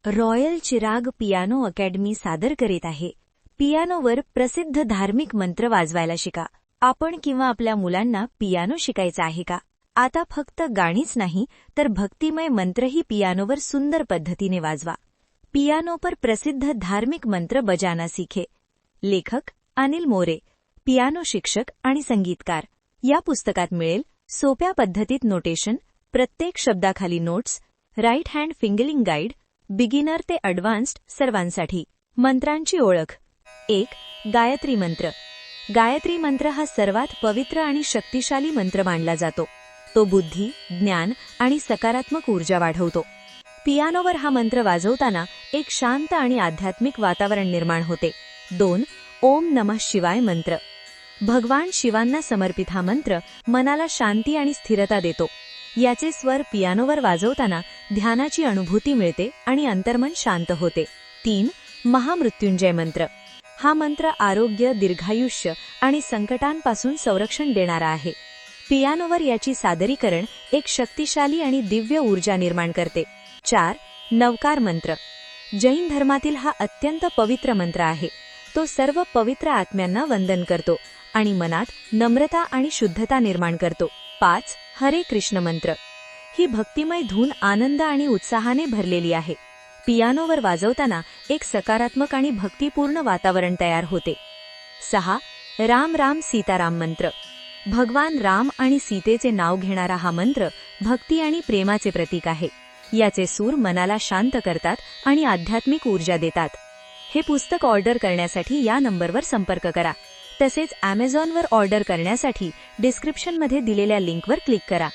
Royal Chirag piano academy सादर करीत आहे. पियानोवर प्रसिद्ध धार्मिक मंत्र वाजवायला शिका. आपण किंवा आपल्या मुलांना पियानो शिकायचा आहे का? आता फक्त गाणीच नाही तर भक्तिमय मंत्रही पियानोवर सुंदर पद्धतीने वाजवा. पियानो पर प्रसिद्ध धार्मिक मंत्र बजाना सीखे. लेखक अनिल मोरे, पियानो शिक्षक आणि संगीतकार. या पुस्तकात मिळेल सोप्या पद्धतीत नोटेशन, प्रत्येक शब्दाखाली notes, right hand fingering guide, beginner ते ॲडव्हान्स्ड सर्वांसाठी. मंत्रांची ओळख. 1. गायत्री मंत्र. गायत्री मंत्र हा सर्वात पवित्र आणि शक्तिशाली मंत्र मानला जातो. तो बुद्धी, ज्ञान आणि सकारात्मक ऊर्जा वाढवतो. पियानोवर हा मंत्र वाजवताना एक शांत आणि आध्यात्मिक वातावरण निर्माण होते. 2. ओम नमः शिवाय मंत्र. भगवान शिवांना समर्पित हा मंत्र मनाला शांती आणि स्थिरता देतो. याचे स्वर पियानोवर वाजवताना ध्यानाची अनुभूती मिळते आणि अंतर्मन शांत होते. 3. महामृत्युंजय मंत्र. हा मंत्र आरोग्य, दीर्घायुष्य आणि संकटांपासून संरक्षण देणारा आहे. पियानोवर याची सादरीकरण एक शक्तिशाली आणि दिव्य ऊर्जा निर्माण करते. 4. नवकार मंत्र. जैन धर्मातील हा अत्यंत पवित्र मंत्र आहे. तो सर्व पवित्र आत्म्यांना वंदन करतो आणि मनात नम्रता आणि शुद्धता निर्माण करतो. 5. हरे कृष्ण मंत्र. ही भक्तिमय धून आनंद आणि उत्साहाने भरलेली आहे. पियानोवर वाजवताना एक सकारात्मक आणि भक्तिपूर्ण वातावरण तयार होते. 6. राम राम सीताराम मंत्र. भगवान राम आणि सीतेचे नाव घेणारा हा मंत्र भक्ती आणि प्रेमाचे प्रतीक आहे. याचे सूर मनाला शांत करतात आणि आध्यात्मिक ऊर्जा देतात. हे पुस्तक ऑर्डर करण्यासाठी या नंबरवर संपर्क करा. तसेच Amazonवर ऑर्डर करण्यासाठी डिस्क्रिप्शनमध्ये दिलेल्या लिंकवर क्लिक करा.